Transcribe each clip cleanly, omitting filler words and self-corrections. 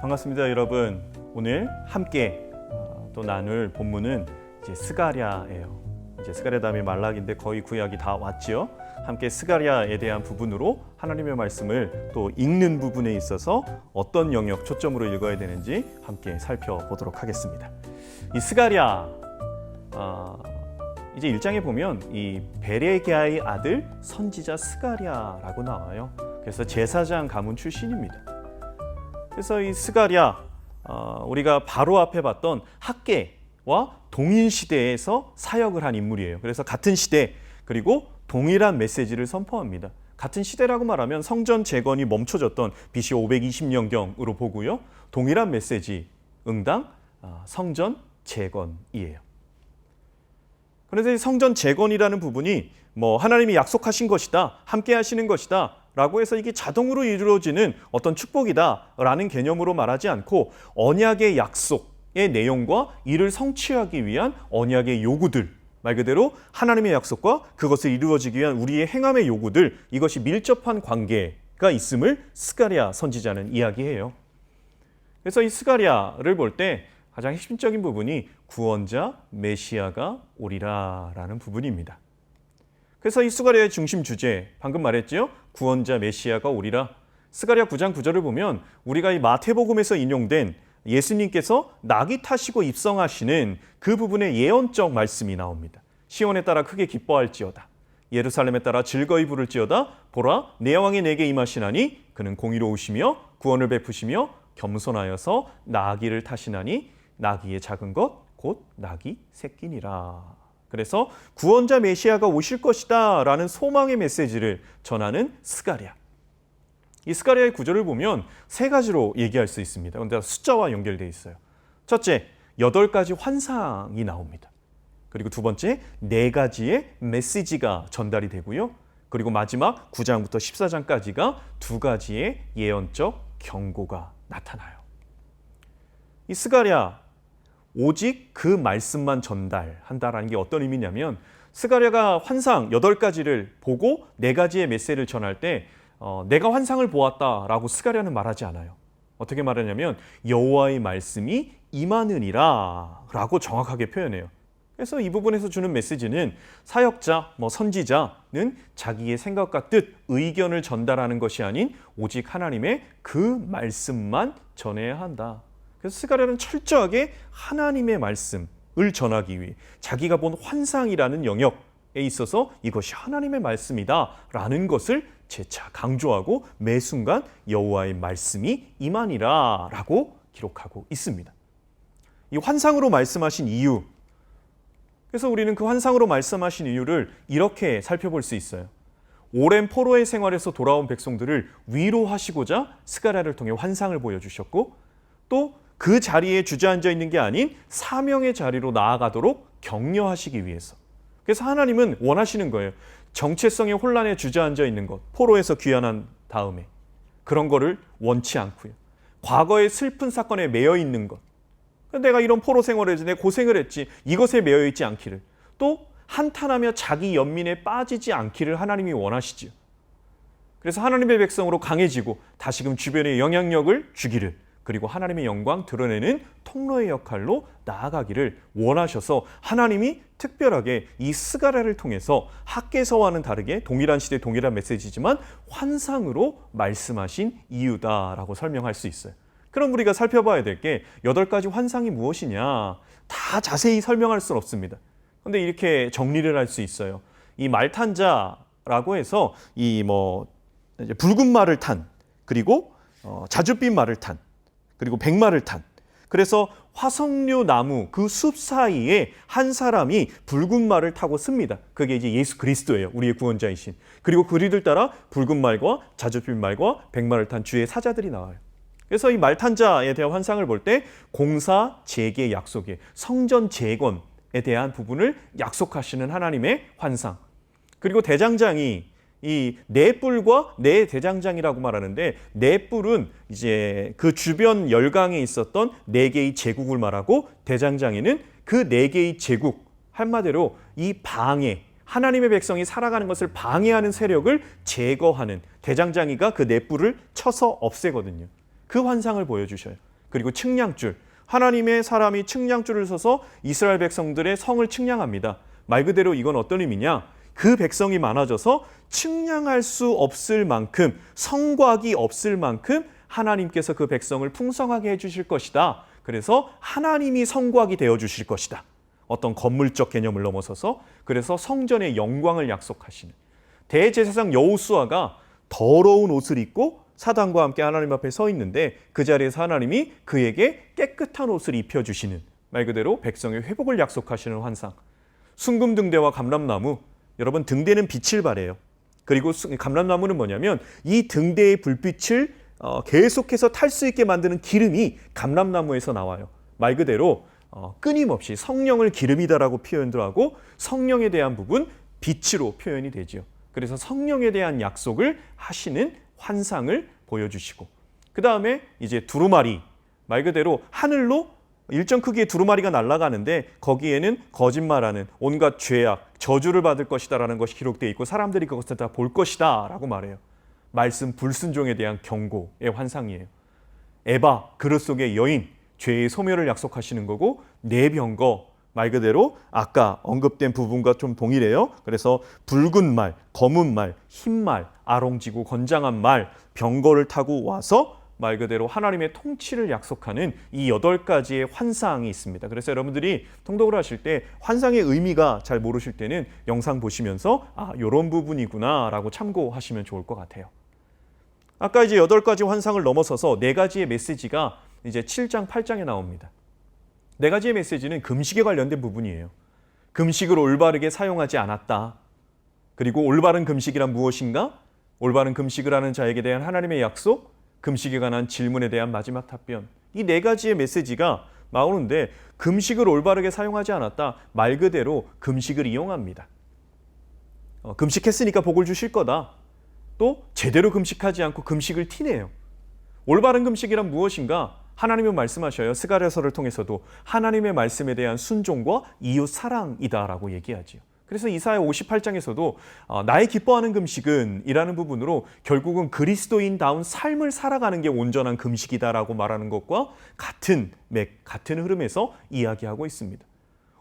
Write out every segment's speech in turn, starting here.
반갑습니다, 여러분. 오늘 함께 또 나눌 본문은 이제 스가랴예요. 이제 스가랴 다음에 말라기인데 거의 구약이 다 왔지요. 함께 스가랴에 대한 부분으로 하나님의 말씀을 또 읽는 부분에 있어서 어떤 영역 초점으로 읽어야 되는지 함께 살펴보도록 하겠습니다. 이 스가랴 이제 1장에 보면 이 베레기야의 아들 선지자 스가랴라고 나와요. 그래서 제사장 가문 출신입니다. 그래서 이 스가랴 우리가 바로 앞에 봤던 학개와 동일 시대에서 사역을 한 인물이에요. 그래서 같은 시대 그리고 동일한 메시지를 선포합니다. 같은 시대라고 말하면 성전 재건이 멈춰졌던 BC 520년경으로 보고요. 동일한 메시지 응당 성전 재건이에요. 그래서 이 성전 재건이라는 부분이 하나님이 약속하신 것이다, 함께 하시는 것이다 라고 해서 이게 자동으로 이루어지는 어떤 축복이다 라는 개념으로 말하지 않고 언약의 약속의 내용과 이를 성취하기 위한 언약의 요구들, 말 그대로 하나님의 약속과 그것을 이루어지기 위한 우리의 행함의 요구들, 이것이 밀접한 관계가 있음을 스가랴 선지자는 이야기해요. 그래서 이 스가랴를 볼 때 가장 핵심적인 부분이 구원자 메시아가 오리라 라는 부분입니다. 그래서 이 스가랴의 중심 주제, 방금 말했죠? 구원자 메시아가 오리라. 스가랴 9장 9절을 보면 우리가 이 마태복음에서 인용된 예수님께서 낙이 타시고 입성하시는 그 부분의 예언적 말씀이 나옵니다. 시온에 따라 크게 기뻐할지어다. 예루살렘에 따라 즐거이 부를지어다. 보라, 내 왕이 내게 임하시나니 그는 공의로우시며 구원을 베푸시며 겸손하여서 나귀를 타시나니 나귀의 작은 것 곧 나귀 새끼니라. 그래서 구원자 메시아가 오실 것이다 라는 소망의 메시지를 전하는 스가랴. 이 스가랴의 구절을 보면 세 가지로 얘기할 수 있습니다. 그런데 숫자와 연결되어 있어요. 첫째, 8가지 환상이 나옵니다. 그리고 두 번째, 4가지의 메시지가 전달이 되고요. 그리고 마지막 9장부터 14장까지가 2가지의 예언적 경고가 나타나요. 이 스가랴 오직 그 말씀만 전달한다라는 게 어떤 의미냐면, 스가랴가 환상 8가지를 보고 4가지의 메시지를 전할 때 내가 환상을 보았다라고 스가랴는 말하지 않아요. 어떻게 말하냐면 여호와의 말씀이 임하느니라 라고 정확하게 표현해요. 그래서 이 부분에서 주는 메시지는 사역자, 선지자는 자기의 생각과 뜻, 의견을 전달하는 것이 아닌 오직 하나님의 그 말씀만 전해야 한다. 그래서 스가랴는 철저하게 하나님의 말씀을 전하기 위해 자기가 본 환상이라는 영역에 있어서 이것이 하나님의 말씀이다 라는 것을 재차 강조하고 매 순간 여호와의 말씀이 임하니라 라고 기록하고 있습니다. 이 환상으로 말씀하신 이유, 그래서 우리는 그 환상으로 말씀하신 이유를 이렇게 살펴볼 수 있어요. 오랜 포로의 생활에서 돌아온 백성들을 위로하시고자 스가랴를 통해 환상을 보여주셨고, 또 그 자리에 주저앉아 있는 게 아닌 사명의 자리로 나아가도록 격려하시기 위해서. 그래서 하나님은 원하시는 거예요. 정체성의 혼란에 주저앉아 있는 것, 포로에서 귀환한 다음에 그런 거를 원치 않고요. 과거의 슬픈 사건에 매여 있는 것, 내가 이런 포로 생활을 해서 내가 고생을 했지, 이것에 매여 있지 않기를, 또 한탄하며 자기 연민에 빠지지 않기를 하나님이 원하시죠. 그래서 하나님의 백성으로 강해지고 다시금 주변에 영향력을 주기를, 그리고 하나님의 영광 드러내는 통로의 역할로 나아가기를 원하셔서 하나님이 특별하게 이 스가랴를 통해서 학개서와는 다르게 동일한 시대 동일한 메시지지만 환상으로 말씀하신 이유다라고 설명할 수 있어요. 그럼 우리가 살펴봐야 될 게 8가지 환상이 무엇이냐, 다 자세히 설명할 수는 없습니다. 그런데 이렇게 정리를 할 수 있어요. 이 말탄 자라고 해서 이 붉은 말을 탄, 그리고 자줏빛 말을 탄, 그리고 백마를 탄, 그래서 화석류 나무 그 숲 사이에 한 사람이 붉은 말을 타고 씁니다. 그게 이제 예수 그리스도예요. 우리의 구원자이신. 그리고 그리들 따라 붉은 말과 자줏빛 말과 백마를 탄 주의 사자들이 나와요. 그래서 이 말탄자에 대한 환상을 볼 때 공사 재개 약속의 성전 재건에 대한 부분을 약속하시는 하나님의 환상. 그리고 대장장이 이 네 뿔과 네 대장장이라고 말하는데, 네 뿔은 이제 그 주변 열강에 있었던 4개의 제국을 말하고, 대장장이는 그 4개의 제국, 한마디로 이 방해, 하나님의 백성이 살아가는 것을 방해하는 세력을 제거하는, 대장장이가 그 네 뿔을 쳐서 없애거든요. 그 환상을 보여주셔요. 그리고 측량줄. 하나님의 사람이 측량줄을 서서 이스라엘 백성들의 성을 측량합니다. 말 그대로 이건 어떤 의미냐? 그 백성이 많아져서 측량할 수 없을 만큼, 성곽이 없을 만큼 하나님께서 그 백성을 풍성하게 해주실 것이다. 그래서 하나님이 성곽이 되어주실 것이다. 어떤 건물적 개념을 넘어서서, 그래서 성전의 영광을 약속하시는 대제사장 여호수아가 더러운 옷을 입고 사단과 함께 하나님 앞에 서 있는데, 그 자리에서 하나님이 그에게 깨끗한 옷을 입혀주시는, 말 그대로 백성의 회복을 약속하시는 환상. 순금등대와 감람나무, 여러분 등대는 빛을 발해요. 그리고 감람나무는 뭐냐면 이 등대의 불빛을 계속해서 탈 수 있게 만드는 기름이 감람나무에서 나와요. 말 그대로 끊임없이 성령을 기름이다라고 표현도 하고, 성령에 대한 부분 빛으로 표현이 되죠. 그래서 성령에 대한 약속을 하시는 환상을 보여주시고, 그 다음에 이제 두루마리, 말 그대로 하늘로 일정 크기의 두루마리가 날아가는데 거기에는 거짓말하는 온갖 죄악, 저주를 받을 것이다라는 것이 기록되어 있고 사람들이 그것을 다 볼 것이다 라고 말해요. 말씀 불순종에 대한 경고의 환상이에요. 에바, 그릇 속의 여인, 죄의 소멸을 약속하시는 거고, 내병거, 말 그대로 아까 언급된 부분과 좀 동일해요. 그래서 붉은 말, 검은 말, 흰 말, 아롱지고 건장한 말, 병거를 타고 와서 말 그대로 하나님의 통치를 약속하는 이 8가지의 환상이 있습니다. 그래서 여러분들이 통독을 하실 때 환상의 의미가 잘 모르실 때는 영상 보시면서 이런 부분이구나 라고 참고하시면 좋을 것 같아요. 아까 이제 8가지 환상을 넘어서서 4가지의 메시지가 이제 7장, 8장에 나옵니다. 4가지의 메시지는 금식에 관련된 부분이에요. 금식을 올바르게 사용하지 않았다. 그리고 올바른 금식이란 무엇인가? 올바른 금식을 하는 자에게 대한 하나님의 약속, 금식에 관한 질문에 대한 마지막 답변. 이 4가지의 메시지가 나오는데, 금식을 올바르게 사용하지 않았다. 말 그대로 금식을 이용합니다. 금식했으니까 복을 주실 거다. 또 제대로 금식하지 않고 금식을 티내요. 올바른 금식이란 무엇인가? 하나님은 말씀하셔요. 스가랴서를 통해서도 하나님의 말씀에 대한 순종과 이웃 사랑이다라고 얘기하지요. 그래서 이사야 58장에서도 나의 기뻐하는 금식은 이라는 부분으로 결국은 그리스도인다운 삶을 살아가는 게 온전한 금식이다라고 말하는 것과 같은 흐름에서 이야기하고 있습니다.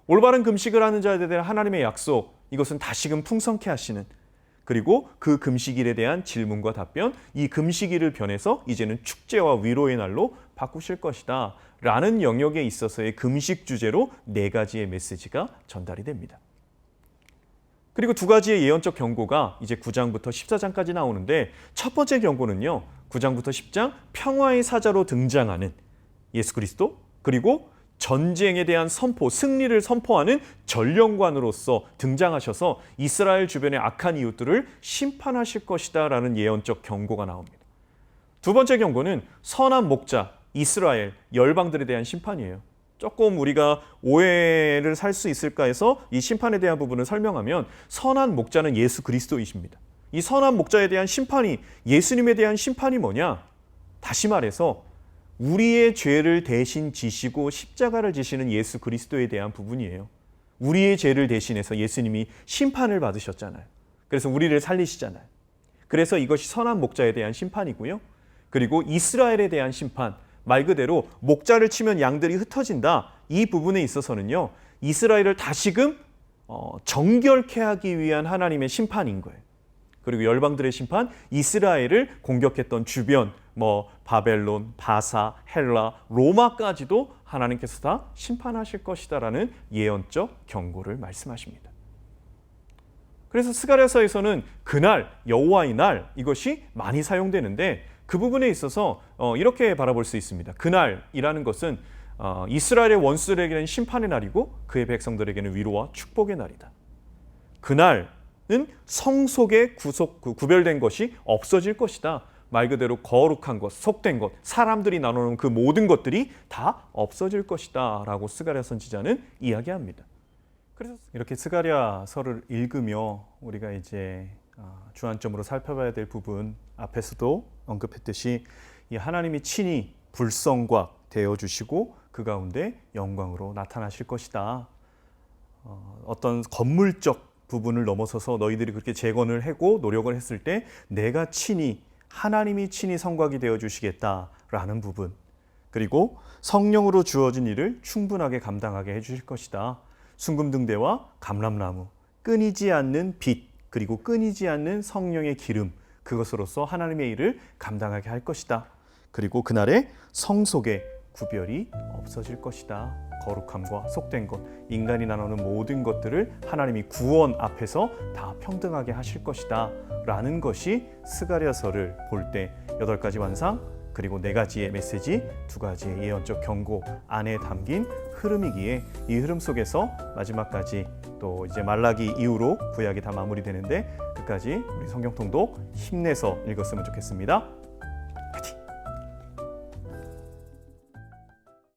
올바른 금식을 하는 자에 대한 하나님의 약속, 이것은 다시금 풍성케 하시는, 그리고 그 금식일에 대한 질문과 답변, 이 금식일을 변해서 이제는 축제와 위로의 날로 바꾸실 것이다 라는 영역에 있어서의 금식 주제로 4가지의 메시지가 전달이 됩니다. 그리고 2가지의 예언적 경고가 이제 9장부터 14장까지 나오는데, 첫 번째 경고는요, 9장부터 10장 평화의 사자로 등장하는 예수 그리스도, 그리고 전쟁에 대한 선포, 승리를 선포하는 전령관으로서 등장하셔서 이스라엘 주변의 악한 이웃들을 심판하실 것이다 라는 예언적 경고가 나옵니다. 2번째 경고는 선한 목자, 이스라엘, 열방들에 대한 심판이에요. 조금 우리가 오해를 살 수 있을까 해서 이 심판에 대한 부분을 설명하면, 선한 목자는 예수 그리스도이십니다. 이 선한 목자에 대한 심판이, 예수님에 대한 심판이 뭐냐? 다시 말해서 우리의 죄를 대신 지시고 십자가를 지시는 예수 그리스도에 대한 부분이에요. 우리의 죄를 대신해서 예수님이 심판을 받으셨잖아요. 그래서 우리를 살리시잖아요. 그래서 이것이 선한 목자에 대한 심판이고요. 그리고 이스라엘에 대한 심판, 말 그대로 목자를 치면 양들이 흩어진다. 이 부분에 있어서는요, 이스라엘을 다시금 정결케 하기 위한 하나님의 심판인 거예요. 그리고 열방들의 심판, 이스라엘을 공격했던 주변, 바벨론, 바사, 헬라, 로마까지도 하나님께서 다 심판하실 것이다라는 예언적 경고를 말씀하십니다. 그래서 스가랴서에서는 그날, 여호와의 날, 이것이 많이 사용되는데, 그 부분에 있어서 이렇게 바라볼 수 있습니다. 그날이라는 것은 이스라엘의 원수들에게는 심판의 날이고 그의 백성들에게는 위로와 축복의 날이다. 그날은 성속에 구별된 것이 없어질 것이다. 말 그대로 거룩한 것, 속된 것, 사람들이 나누는 그 모든 것들이 다 없어질 것이다 라고 스가랴 선지자는 이야기합니다. 그래서 이렇게 스가랴서를 읽으며 우리가 이제 주안점으로 살펴봐야 될 부분, 앞에서도 언급했듯이 이 하나님이 친히 불성곽 되어주시고 그 가운데 영광으로 나타나실 것이다. 어떤 건물적 부분을 넘어서서 너희들이 그렇게 재건을 하고 노력을 했을 때 내가 친히, 하나님이 친히 성곽이 되어주시겠다라는 부분, 그리고 성령으로 주어진 일을 충분하게 감당하게 해주실 것이다. 순금등대와 감람나무, 끊이지 않는 빛, 그리고 끊이지 않는 성령의 기름, 그것으로서 하나님의 일을 감당하게 할 것이다. 그리고 그날에 성속의 구별이 없어질 것이다. 거룩함과 속된 것, 인간이 나누는 모든 것들을 하나님이 구원 앞에서 다 평등하게 하실 것이다 라는 것이 스가랴서를 볼 때 8가지 환상, 그리고 4가지의 메시지, 2가지의 예언적 경고 안에 담긴 흐름이기에, 이 흐름 속에서 마지막까지 또 이제 말라기 이후로 구약이 다 마무리되는데, 끝까지 우리 성경 통독 힘내서 읽었으면 좋겠습니다.